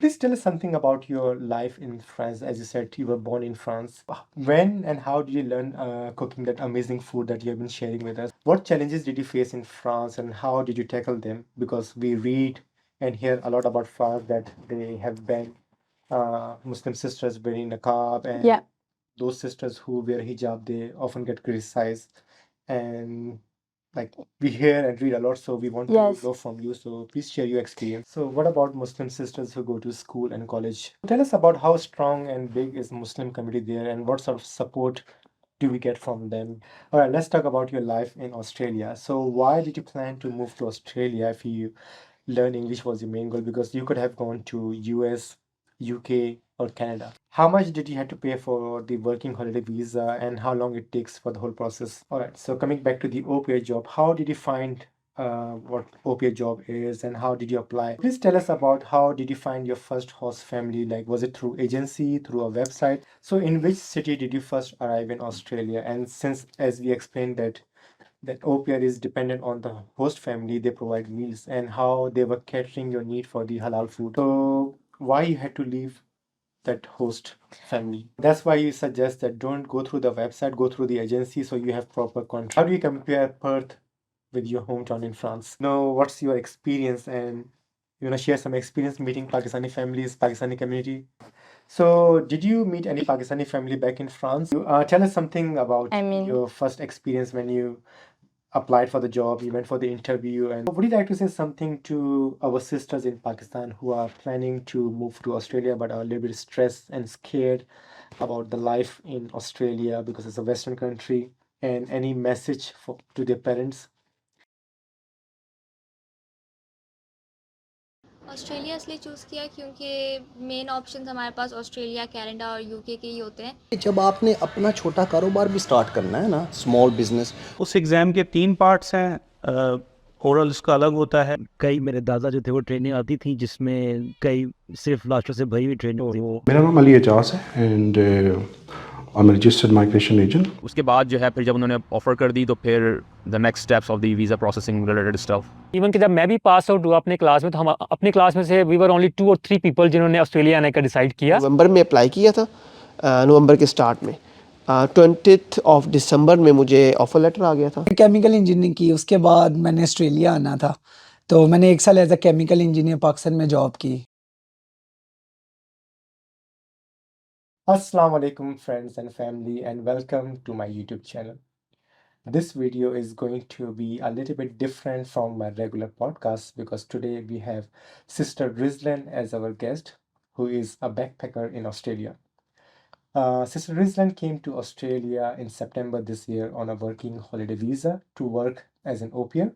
Please tell us something about your life in France. As you said, you were born in France. When and how did you learn cooking that amazing food that you have been sharing with us? What challenges did you face in France and how did you tackle them? Because we read and hear a lot about France that they have banned Muslim sisters wearing niqab, and Yeah. those sisters who wear hijab, they often get criticized. And like we hear and read a lot, so we want to Yes. know from you. So please share your experience. So what about Muslim sisters who go to school and college? Tell us about how strong and big is Muslim community there and what sort of support do we get from them? All right, let's talk about your life in Australia. So why did you plan to move to Australia if you learn English was your main goal? Because you could have gone to US, UK, or Canada. How much did you have to pay for the working holiday visa and how long it takes for the whole process? All right, so coming back to the aupair job, how did you find what aupair job is and how did you apply? Please tell us about how did you find your first host family? Like, was it through agency, through a website? So in which city did you first arrive in Australia? And since, as we explained, that au pair is dependent on the host family, they provide meals and how they were catering your need for the halal food. So why you had to leave that host family? That's why you suggest that don't go through the website, go through the agency so you have proper contract. How do you compare Perth with your hometown in France? Know what's your experience and you want to share some experience meeting Pakistani families, Pakistani community. So, did you meet any Pakistani family back in France? You tell us something about your first experience when you applied for the job, you went for the interview, and would you like to say something to our sisters in Pakistan who are planning to move to Australia but are a little bit stressed and scared about the life in Australia because it's a Western country, and any message to their parents? Australia इसलिए choose किया क्योंकि main option हमारे पास Australia, Canada और UK के ही होते हैं। जब आपने अपना छोटा कारोबार भी स्टार्ट करना है ना, स्मॉल बिजनेस, उस एग्ज़ाम के 3 पार्ट्स हैं। ओरल उसका अलग होता है। कई मेरे दादा जो थे वो ट्रेनिंग आती थी जिसमें कई सिर्फ लास्टों से भरी हुई ट्रेनिंग थी वो। मेरा नाम अली एजाज है and I am registered migration agent. उसके बाद जो है फिर जब उन्होंने ऑफ़र कर दी तो फिर the next steps of the visa processing related stuff. Even कि जब मैं भी पास आउट हुआ अपने क्लास में तो हम अपनी क्लास में से वी वर ओनली 2 और 3 पीपल जिन्होंने ऑस्ट्रेलिया आने का डिसाइड किया। नवंबर में अप्लाई किया था, नवंबर के स्टार्ट में 20 ऑफ दिसंबर में मुझे ऑफर लेटर आ गया था। केमिकल इंजीनियरिंग की, उसके बाद मैंने ऑस्ट्रेलिया आना था तो मैंने 1 साल as a chemical engineer Pakistan में जॉब की। Assalamu alaikum friends and family and welcome to my YouTube channel. This video is going to be a little bit different from my regular podcast because today we have Sister Rizzlane as our guest, who is a backpacker in Australia. Sister Rizzlane came to Australia in September this year on a working holiday visa to work as an au pair.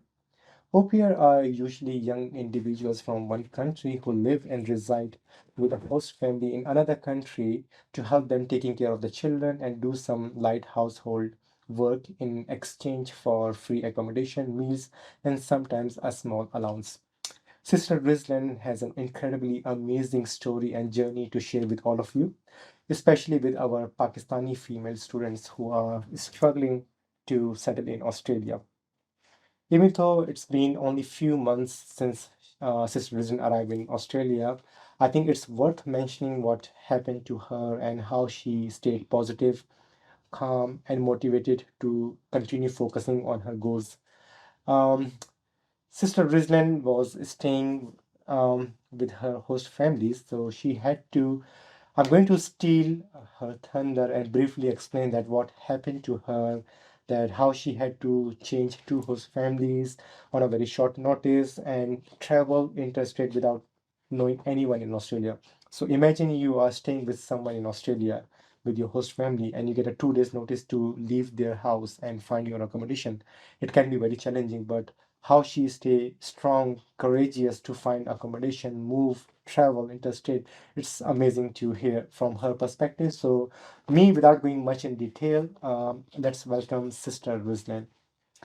Au pair are usually young individuals from one country who live and reside with a host family in another country to help them taking care of the children and do some light household work in exchange for free accommodation, meals, and sometimes a small allowance. Sister Rizzlane has an incredibly amazing story and journey to share with all of you, especially with our Pakistani female students who are struggling to settle in Australia. Even though it's been only few months since Sister Rizzlane arrived in Australia, I think it's worth mentioning what happened to her and how she stayed positive, calm, and motivated to continue focusing on her goals. Um, Sister Rizzlane was staying with her host families, so she had to. I'm going to steal her thunder and briefly explain that what happened to her, that how she had to change two host families on a very short notice and travel interstate without knowing anyone in Australia. So imagine you are staying with someone in Australia with your host family and you get a 2 days notice to leave their house and find your accommodation. It can be very challenging, but how she stay strong, courageous to find accommodation, move, travel interstate, it's amazing to hear from her perspective. So me, without going much in detail, let's welcome Sister Rizzlane.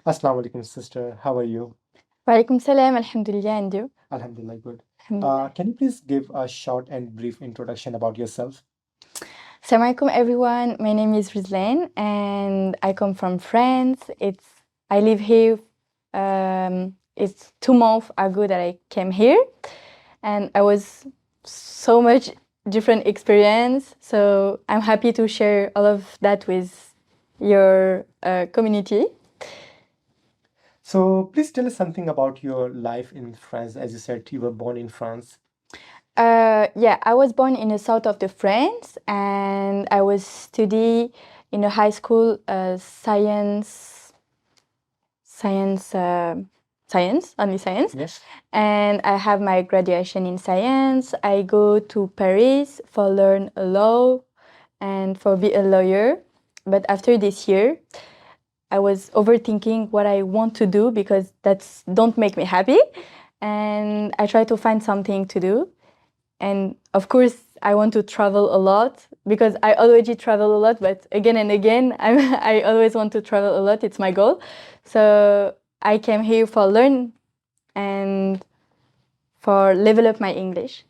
Assalamu alaikum, sister. How are you? Walaikum salam, alhamdulillah, and you? Alhamdulillah, good. Alhamdulillah. Can you please give a short and brief introduction about yourself? Assalamu alaikum everyone, my name is Rizzlane and I come from France. I live here, it's 2 months ago that I came here and I was so much different experience. So I'm happy to share all of that with your community. So please tell us something about your life in France. As you said, you were born in France. Yeah, I was born in the south of the France, and I was study in a high school science, only science. Yes. And I have my graduation in science. I go to Paris for learn law and for be a lawyer. But after this year, I was overthinking what I want to do because that's don't make me happy. And I try to find something to do. And of course, I want to travel a lot because I already travel a lot, but again and again, I always want to travel a lot. It's my goal. So I came here for learn and for level up my English.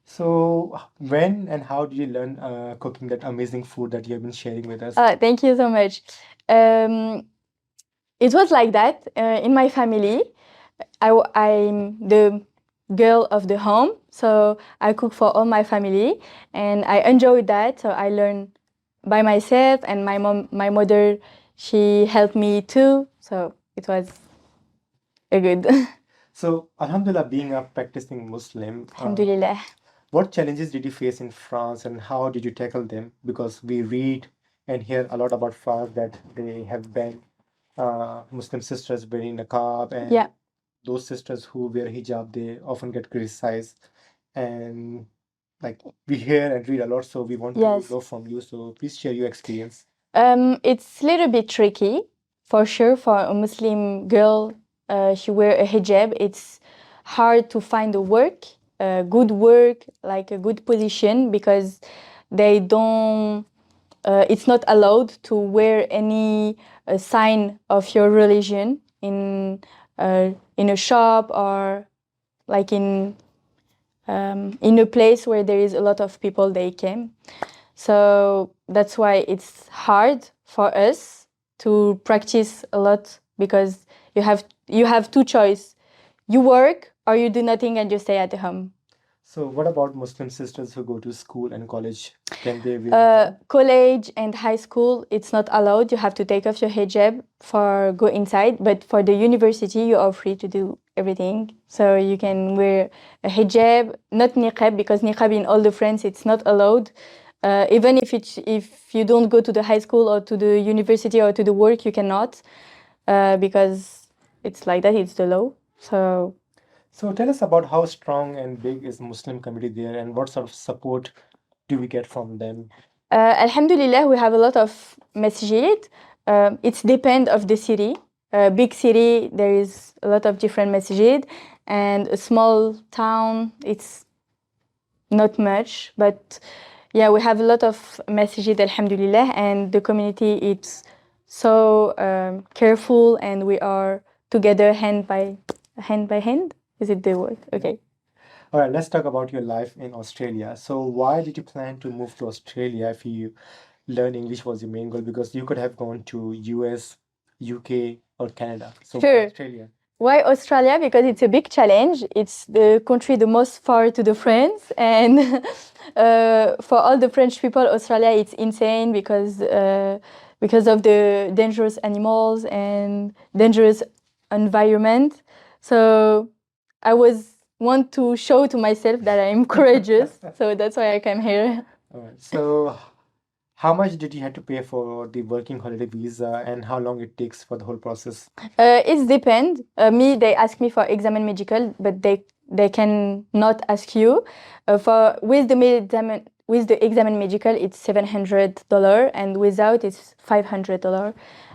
So when and how did you learn cooking that amazing food that you have been sharing with us? Thank you so much. It was like that in my family. I'm the girl of the home, so I cook for all my family, and I enjoyed that. So I learned by myself, and my mother, she helped me too. So it was a good. So, Alhamdulillah, being a practicing Muslim, Alhamdulillah. what challenges did you face in France and how did you tackle them? Because we read and hear a lot about France that they have banned Muslim sisters wearing niqab, and Yeah. those sisters who wear hijab, they often get criticized. And like we hear and read a lot, so we want to Yes. know from you. So please share your experience. It's a little bit tricky, for sure, for a Muslim girl. She wear a hijab. It's hard to find a work, good work, like a good position, because they don't. It's not allowed to wear any sign of your religion in a shop or like in a place where there is a lot of people they came. So that's why it's hard for us to practice a lot because you have two choice. You work or you do nothing and you stay at home. So what about Muslim sisters who go to school and college? Can they wear hijab? College and high school, it's not allowed. You have to take off your hijab for go inside. But for the university, you are free to do everything. So you can wear a hijab, not niqab, because niqab in all the France, it's not allowed. Even if you don't go to the high school or to the university or to the work, you cannot, because it's like that. It's the law. So tell us about how strong and big is Muslim community there, and what sort of support do we get from them? Alhamdulillah, we have a lot of masjid. It's depend of the city. Big city, there is a lot of different masjid, and a small town, it's not much. But yeah, we have a lot of masjid, alhamdulillah, and the community, it's so careful, and we are together hand by hand. Is it the word? Okay. All right, let's talk about your life in Australia. So why did you plan to move to Australia if you learn English was your main goal? Because you could have gone to US, UK, or Canada. So why Sure. Australia? Why Australia? Because it's a big challenge. It's the country the most far to the France, and for all the French people, Australia it's insane because of the dangerous animals and dangerous environment. So I want to show to myself that I'm courageous. So that's why I came here. All right. So how much did you have to pay for the working holiday visa and how long it takes for the whole process? It depends. They ask me for examen medical, but they can not ask you. With the examen medical, it's $700, and without it's $500.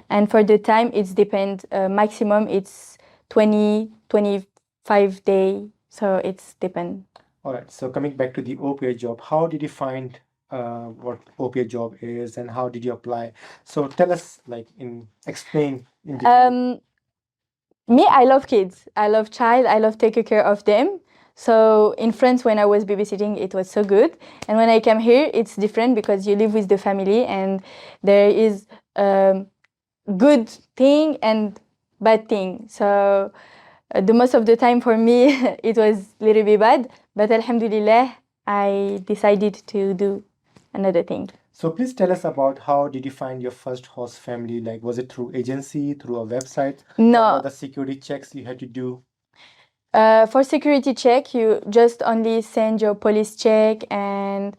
And for the time, it's depend. Maximum it's 25 day. So it's depend. All right. So coming back to the aupair job, how did you find what aupair job is and how did you apply? So tell us, explain in detail. Me, I love kids. I love child. I love taking care of them. So in France, when I was babysitting, it was so good. And when I came here, it's different because you live with the family and there is good thing and bad thing. So the most of the time for me, it was a little bit bad. But alhamdulillah, I decided to do another thing. So please tell us about how did you find your first host family? Like, was it through agency, through a website? What No, were the security checks you had to do? for security check, you just only send your police check and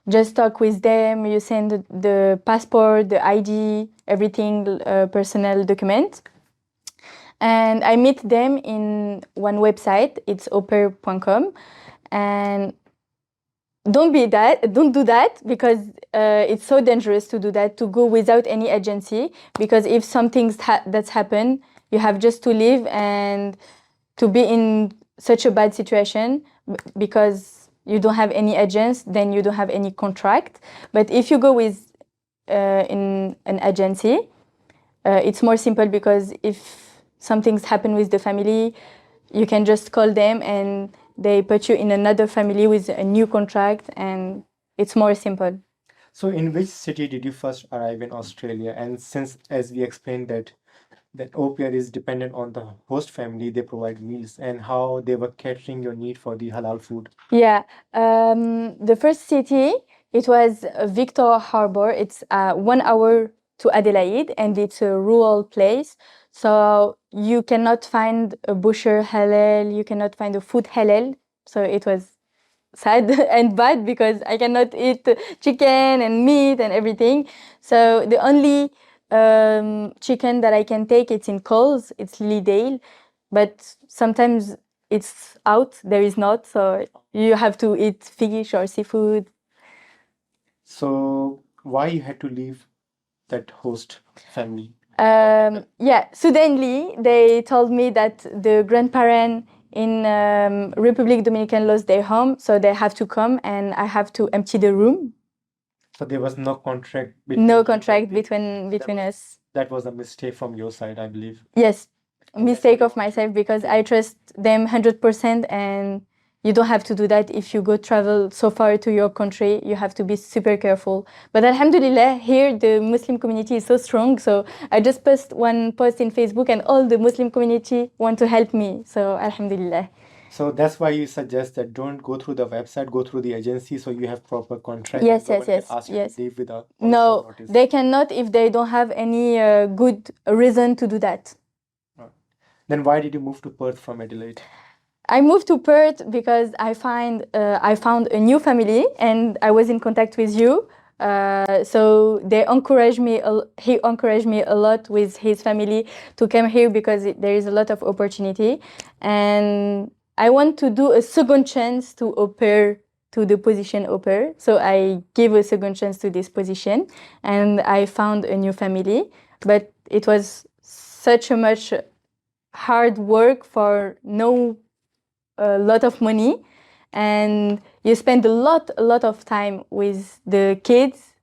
just talk with them. You send the passport, the ID, everything, personal document. And I meet them in one website. It's aupair.com. And don't do that because it's so dangerous to do that, to go without any agency, because if something that's happened, you have just to leave and to be in such a bad situation because you don't have any agents, then you don't have any contract. But if you go with in an agency, it's more simple because if something's happened with the family, you can just call them and they put you in another family with a new contract, and it's more simple. So in which city did you first arrive in Australia? And since, as we explained, that au pair is dependent on the host family, they provide meals, and how they were catering your need for the halal food. Yeah, the first city, it was Victor Harbour. It's 1 hour to Adelaide, and it's a rural place. So you cannot find a butcher halal, you cannot find a food halal. So it was sad and bad because I cannot eat chicken and meat and everything. So the only chicken that I can take, it's in Coles, it's Lilydale, but sometimes it's out, there is not, so you have to eat fish or seafood. So why you had to leave that host family? Yeah, suddenly they told me that the grandparent in Republic Dominican lost their home, so they have to come and I have to empty the room. So there was no contract between No you contract and between us. that was a mistake from your side, I believe. Yes, And that's mistake what of myself because I trust them 100%, and you don't have to do that if you go travel so far to your country. You have to be super careful. But Alhamdulillah, here the Muslim community is so strong. So I just post one post in Facebook, and all the Muslim community want to help me. So Alhamdulillah. So that's why you suggest that don't go through the website, go through the agency so you have proper contract. Yes, and no yes, one can yes, ask you yes. to leave without No, notice. they cannot if they don't have any good reason to do that. Then why did you move to Perth from Adelaide? I moved to Perth because I found a new family, and I was in contact with you. So they encouraged me. He encouraged me a lot with his family to come here because there is a lot of opportunity, and I want to do a second chance to au pair, to the position au pair. So I gave a second chance to this position, and I found a new family. But it was such a much hard work for no a lot of money, and you spend a lot of time with the kids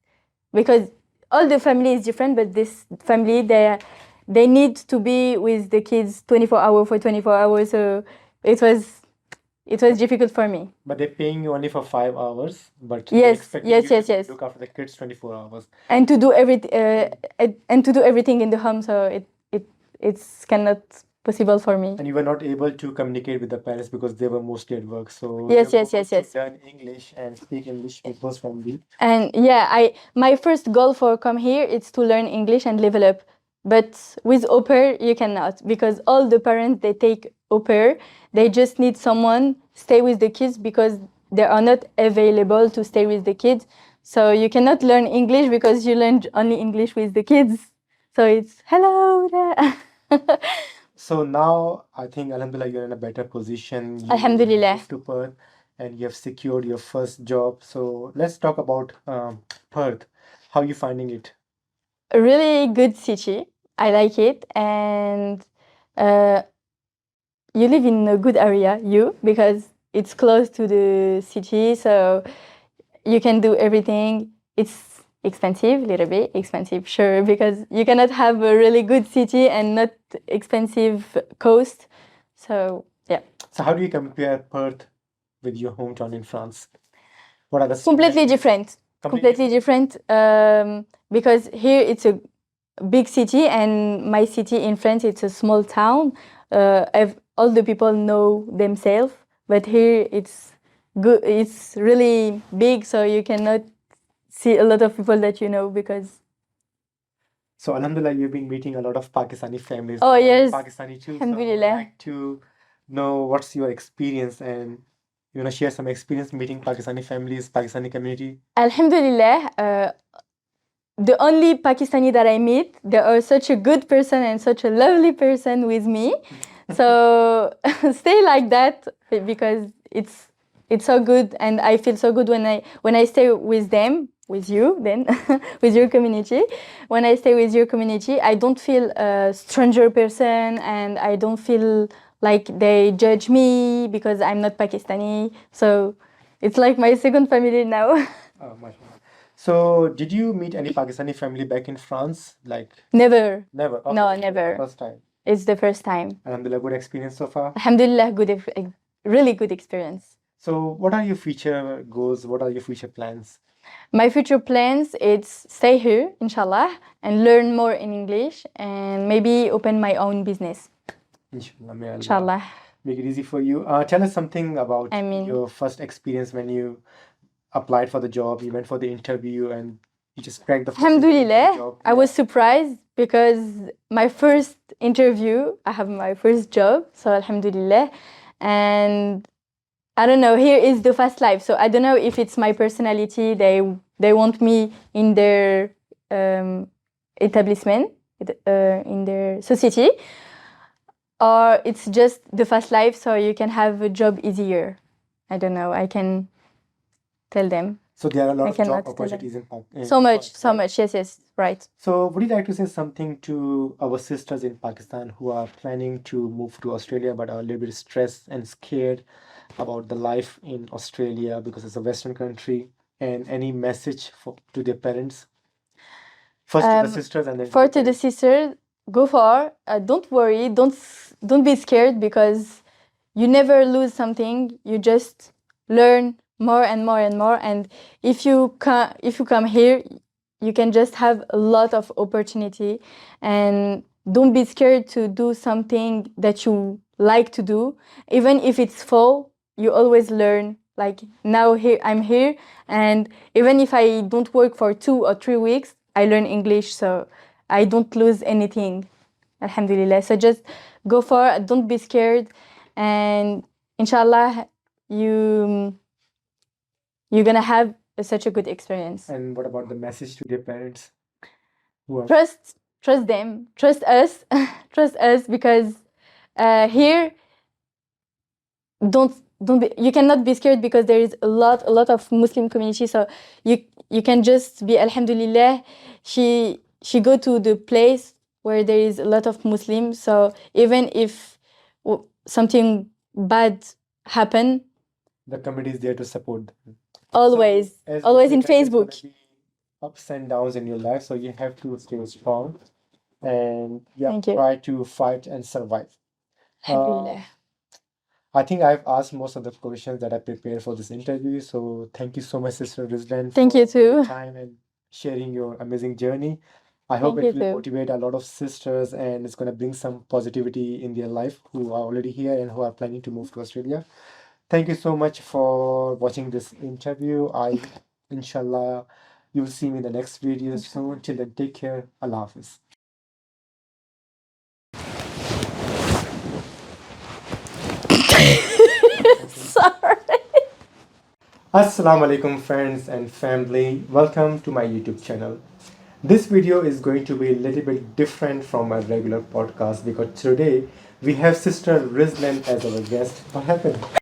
because all the family is different, but this family they need to be with the kids 24 hours for 24 hours. So it was difficult for me. But they're paying you only for 5 hours, but Yes, they're expecting yes, you yes, to yes. look after the kids 24 hours. And to do everything in the home, so it's cannot possible for me. And you were not able to communicate with the parents because they were mostly at work. So Yes, you yes, yes, to yes. learn English and speak English with host family. And yeah, my first goal for come here is to learn English and level up. But with au pair, you cannot, because all the parents, they take au pair. They just need someone stay with the kids because they are not available to stay with the kids. So you cannot learn English because you learn only English with the kids. So it's hello there. So now I think Alhamdulillah you're in a better position. You Alhamdulillah. moved to Perth and you have secured your first job. So let's talk about Perth. How are you finding it? A really good city. I like it, and uh, you live in a good area, because it's close to the city, so you can do everything. It's expensive, little bit expensive, sure, because you cannot have a really good city and not expensive coast. So yeah, So how do you compare Perth with your hometown in France? What are the completely similarities? different. Completely different, because here it's a big city, and my city in France, it's a small town. All the people know themselves, but here it's good. It's really big, so you cannot see a lot of people that you know because. So, Alhamdulillah, you've been meeting a lot of Pakistani families. Oh, I'm yes. Pakistani too. So, I would Alhamdulillah. like to know what's your experience and you want to share some experience meeting Pakistani families, Pakistani community. Alhamdulillah, the only Pakistani that I meet, they are such a good person and such a lovely person with me. So stay like that because it's so good, and I feel so good when I stay with them, with you, then with your community. When I stay with your community, I don't feel a stranger person, and I don't feel like they judge me because I'm not Pakistani. So it's like my second family now. Oh, mashallah. So, did you meet any Pakistani family back in France? Like, Never. never. No, Okay, never. first time. It's the first time. Alhamdulillah, good experience so far. Alhamdulillah, really good experience. So, what are your future goals? What are your future plans? My future plans is stay here, inshallah, and learn more in English, and maybe open my own business, Inshallah, may Allah inshallah. make it easy for you. Tell us something about I mean- your first experience when you applied for the job, you went for the interview, and you just cracked the first interview for the Alhamdulillah, job. I was surprised because my first interview, I have my first job, so Alhamdulillah, and I don't know, here is the fast life, so I don't know if it's my personality, they want me in their establishment, in their society, or it's just the fast life, so you can have a job easier. I don't know, I can tell them. So there are a lot I of cannot job tell opportunities in Pakistan. So much, yes, right. So would you like to say something to our sisters in Pakistan who are planning to move to Australia but are a little bit stressed and scared about the life in Australia because it's a Western country, and any message to their parents? First to the sisters and then For the to the parents. sisters, go for. Don't worry. Don't be scared because you never lose something. You just learn more and more and more. And if you come here, you can just have a lot of opportunity. And don't be scared to do something that you like to do, even if it's fall. You always learn. Like now here, I'm here, and even if I don't work for 2 or 3 weeks, I learn English, so I don't lose anything. Alhamdulillah. So just go for it. Don't be scared, and inshallah, you're gonna have such a good experience. And what about the message to their parents who are Trust them. Trust us. Trust us because here don't be, you cannot be scared because there is a lot of Muslim community, so you can just be alhamdulillah. She go to the place where there is a lot of Muslims, so even if something bad happen, the community is there to support them. always So, as always they in said, there's gonna Facebook. be ups and downs in your life, so you have to stay strong and Thank you. try to fight and survive. Alhamdulillah. I think I've asked most of the questions that I prepared for this interview. So thank you so much, Sister Rizzlane, Thank you for your too. time and sharing your amazing journey. I hope Thank it you will too. motivate a lot of sisters and it's going to bring some positivity in their life who are already here and who are planning to move to Australia. Thank you so much for watching this interview. Inshallah, you will see me in the next video soon. Till then, take care. Allah Hafiz. Sorry. Assalamu alaikum friends and family, welcome to my YouTube channel. This video is going to be a little bit different from my regular podcast because today we have Sister Rizzlane as our guest. What happened?